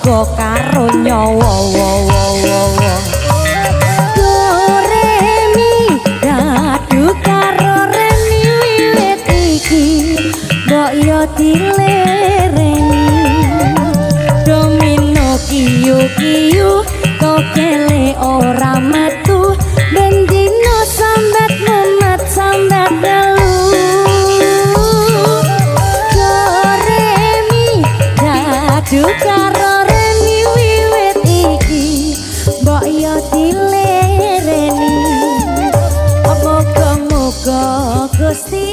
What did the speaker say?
muga karo nyawa do re mi dadu karo re mi wiwit iki mbok yo dilereni domino kiyu kiyu kokele ora metu bendino sambat memat sambat delu do re mi dadu karo re mi wiwit iki mbok yo dilereni moga-moga Gusti